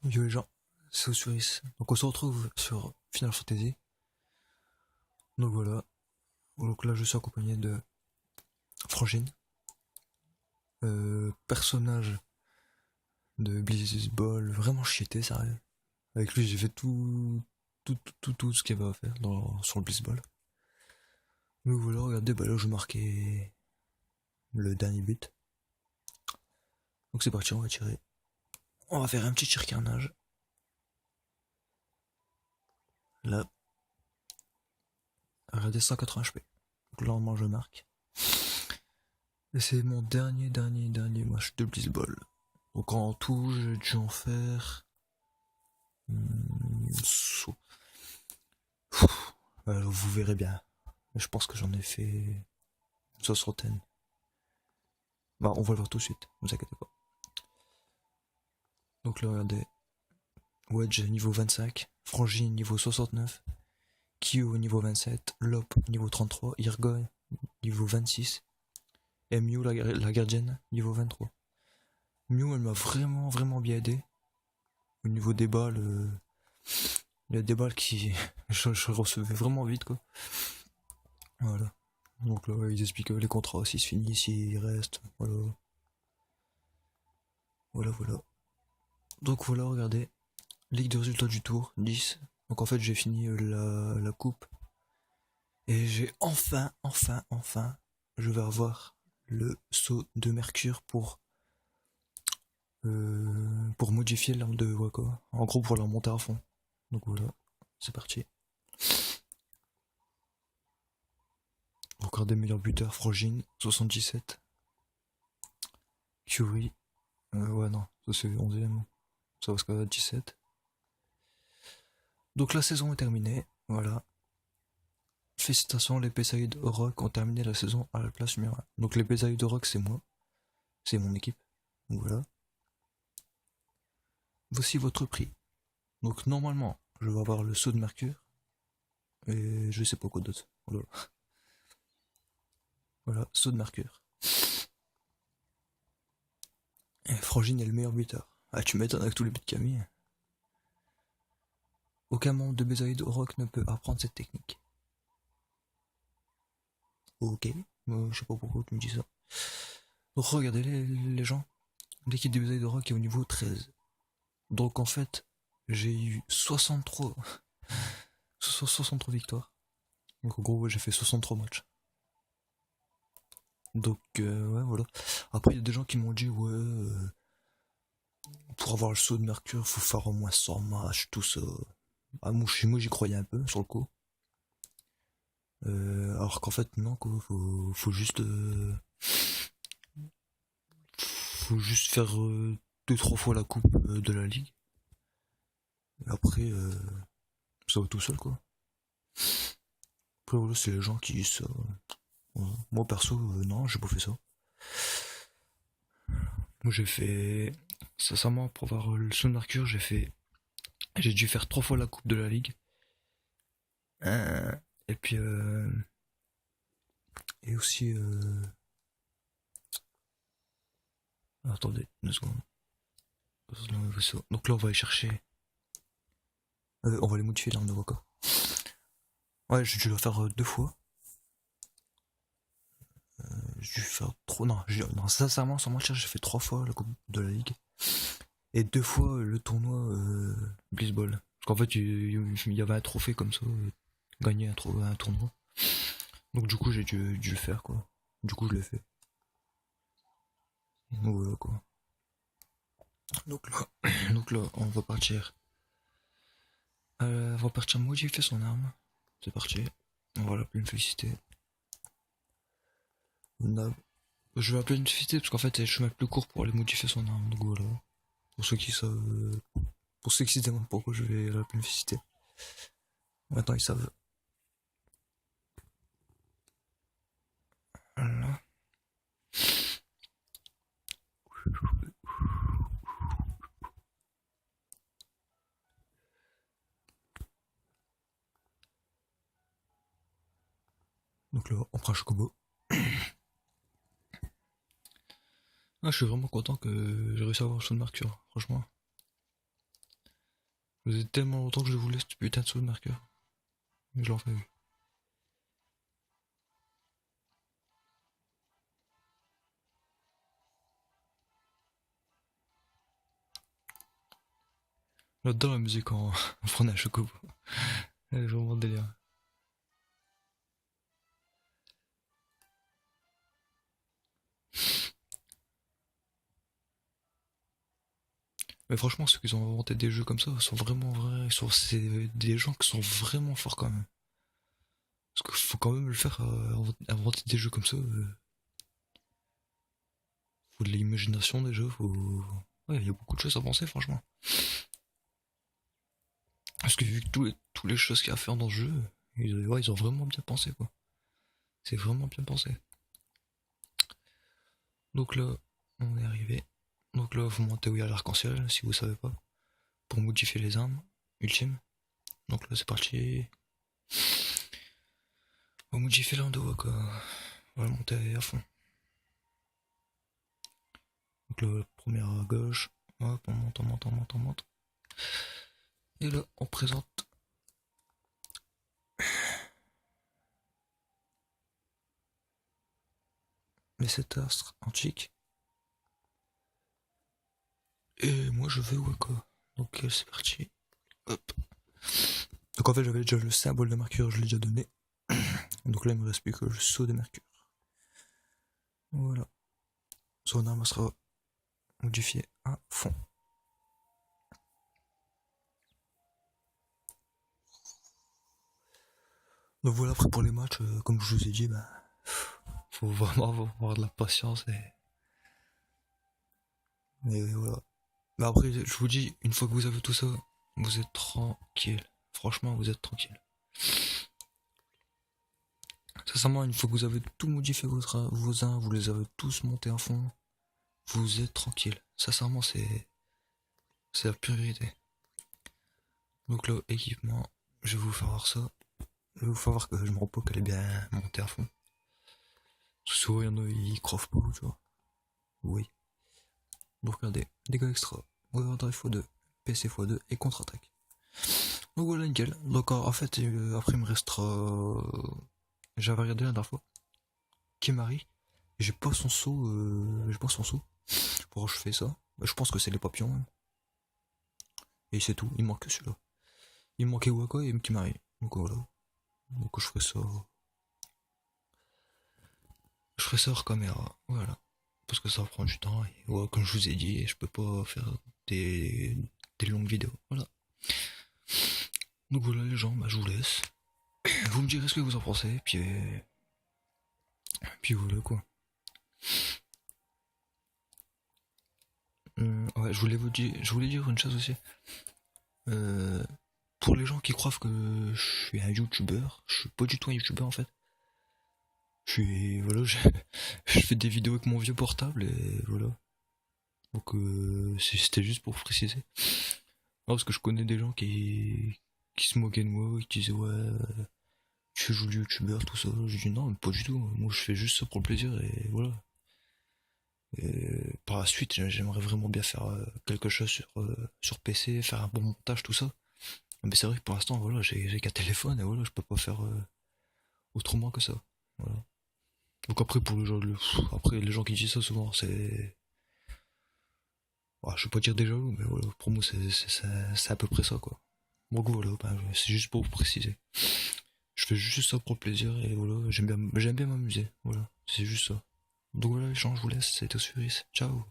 Yo les gens, c'est Osiris. Donc on se retrouve sur Final Fantasy. Donc voilà. Donc là je suis accompagné de Frangine, personnage de Blizzball, vraiment cheaté, sérieux. Avec lui j'ai fait tout ce qu'il y avait à faire sur le Blizzball. Donc voilà, regardez, bah là je marquais le dernier but. Donc c'est parti, on va tirer. On va faire un petit tir carnage. Là, regardez 180 HP. Donc là normalement je marque. Et c'est mon dernier match de Blizzball. Donc en tout, j'ai dû en faire. So- vous verrez bien. Je pense que j'en ai fait une soixantaine. Bah, on va le voir tout de suite, ne vous inquiétez pas. Donc là, regardez. Wedge niveau 25, Frangine niveau 69, Kyo niveau 27, Lop niveau 33, Irgoy niveau 26, et Mew la gardienne niveau 23. Mew elle m'a vraiment bien aidé. Au niveau des balles, il y a des balles qui. je recevais vraiment vite quoi. Voilà. Donc là, ils expliquent les contrats, s'ils se finissent, s'ils restent. Voilà. Voilà. Donc voilà, regardez. Ligue de résultats du tour, 10. Donc en fait, j'ai fini la coupe. Et j'ai enfin, je vais avoir le saut de Mercure pour modifier l'arme de Wako. En gros, pour la monter à fond. Donc voilà, c'est parti. Regardez, meilleur buteur, Frogine, 77. Curie, ouais, non, ça c'est 11ème. Ça va jusqu'à 17. Donc la saison est terminée, voilà. Félicitations, les Pesaïd Rock ont terminé la saison à la place numéro 1. Donc les Pesaïd Rock, c'est moi, c'est mon équipe. Donc voilà. Voici votre prix. Donc normalement, je vais avoir le saut de Mercure. Et je sais pas quoi d'autre. Voilà. Voilà, saut de Mercure. Et Frangine est le meilleur buteur. Ah, tu m'étonnes avec tous les buts qu'il a mis. Aucun membre de Pesaïd Rock ne peut apprendre cette technique. Ok, je sais pas pourquoi tu me dis ça. Donc regardez les gens. L'équipe des Pesaïd Rock est au niveau 13. Donc en fait, j'ai eu 63 victoires. Donc en gros, j'ai fait 63 matchs. Donc ouais, voilà. Après, il y a des gens qui m'ont dit, ouais, pour avoir le saut de Mercure, faut faire au moins 100 matchs, tout ça. Ah, moi, j'y croyais un peu, sur le coup. Alors qu'en fait, non, quoi, faut juste faire 2-3 fois la coupe de la ligue. Et après, ça va tout seul, quoi. Après, voilà, c'est les gens qui disent ça. Voilà. Moi, perso, non, j'ai pas fait ça. Moi, j'ai fait. Sincèrement, pour avoir le saut de Mercure, j'ai dû faire 3 fois la coupe de la ligue. Et puis, et aussi, attendez, une seconde. Donc là, on va aller chercher. On va les modifier l'arme de Waka. Ouais, j'ai dû le faire 2 fois. J'ai dû faire trop. Non, sincèrement, sans mentir, j'ai fait 3 fois la coupe de la ligue. Et 2 fois le tournoi Blizzball. Parce qu'en fait, il y avait un trophée comme ça, gagner un tournoi. Donc du coup, j'ai dû le faire, quoi. Du coup, je l'ai fait. Donc voilà, quoi. Donc là, donc là, on va partir modifier son arme. C'est parti. On va l'appeler une félicité. Je vais l'appeler une félicité parce qu'en fait, c'est le chemin le plus court pour aller modifier son arme. Donc voilà. Pour ceux qui savent. Pour ceux qui se demandent pourquoi je vais l'appeler une félicité. Maintenant, ils savent. Voilà. Donc là, on prend un chocobo. Ah, je suis vraiment content que j'ai réussi à avoir le saut de Mercure, franchement. Vous avez tellement longtemps que je voulais ce putain de saut de marqueur. Mais je l'en fais. J'adore la musique quand on prenait un chocobo. Elle est vraiment délire. Mais franchement, ceux qui ont inventé des jeux comme ça sont vraiment vrais. C'est des gens qui sont vraiment forts quand même. Parce qu'il faut quand même le faire, inventer des jeux comme ça. Faut de l'imagination déjà, faut... Ouais, il y a beaucoup de choses à penser, franchement. Parce que vu que tous les choses qu'il y a à faire dans ce jeu, ouais, ils ont vraiment bien pensé, quoi. C'est vraiment bien pensé. Donc là, on est arrivé. Donc là, vous montez où il y a l'arc-en-ciel, si vous savez pas. Pour modifier les armes ultimes. Donc là, c'est parti. On va modifier l'endo, quoi. On va le monter à fond. Donc là, première à gauche. Hop, on monte, on monte, on monte, on monte. Et là, on présente les 7 astres antiques. Et moi, je veux Waka. Donc, c'est parti. Hop. Donc, en fait, j'avais déjà le symbole de Mercure, je l'ai déjà donné. Donc là, il me reste plus que le saut de Mercure. Voilà. Son arme sera modifiée à fond. Donc voilà, après pour les matchs, comme je vous ai dit, bah, faut vraiment avoir de la patience et voilà. Mais après, je vous dis, une fois que vous avez tout ça, vous êtes tranquille. Franchement, vous êtes tranquille. Sincèrement, une fois que vous avez tout modifié vos uns, vous les avez tous montés à fond, vous êtes tranquille. Sincèrement, c'est la priorité. Donc là, équipement, je vais vous faire voir ça. Je vais vous faire voir que je me repose qu'elle est bien montée à fond. Parce que souvent, il y en a, ils croient pas, tu vois. Oui. Donc regardez, dégâts extra, overdrive x2, PC x2 et contre-attaque. Donc voilà, nickel. Donc en fait, après il me restera... J'avais regardé la dernière fois. Kimari. J'ai pas son saut. J'ai pas son saut. Pourquoi je fais ça? Bah, je pense que c'est les papillons. Hein. Et c'est tout. Il me manque celui-là. Il me manquait Waka et Kimari. Donc voilà. Donc je ferai ça. Je ferai ça hors caméra. Voilà. Parce que ça prend du temps. Et voilà, comme je vous ai dit, je peux pas faire des longues vidéos. Voilà. Donc voilà les gens, bah, je vous laisse. Vous me direz ce que vous en pensez, puis voilà quoi. Ouais, je voulais dire une chose aussi. Euh, pour les gens qui croient que je suis un youtubeur, je suis pas du tout un youtubeur en fait. Voilà, je fais des vidéos avec mon vieux portable et voilà. Donc c'était juste pour préciser. Non, parce que je connais des gens qui se moquaient de moi, qui disaient ouais, tu joues le youtubeur, tout ça. Je dis non, mais pas du tout. Moi je fais juste ça pour le plaisir et voilà. Et par la suite, j'aimerais vraiment bien faire quelque chose sur PC, faire un bon montage, tout ça. Mais c'est vrai que pour l'instant, voilà, j'ai qu'un téléphone et voilà, je peux pas faire autrement que ça. Voilà. Donc après, pour après, les gens qui disent ça souvent, c'est. Ouais, je vais pas dire des jaloux, mais voilà, pour moi, c'est à peu près ça, quoi. Donc voilà, ben, c'est juste pour vous préciser. Je fais juste ça pour le plaisir et voilà, j'aime bien m'amuser. Voilà, c'est juste ça. Donc voilà, les gens, je vous laisse, c'était Osfuris. Ciao!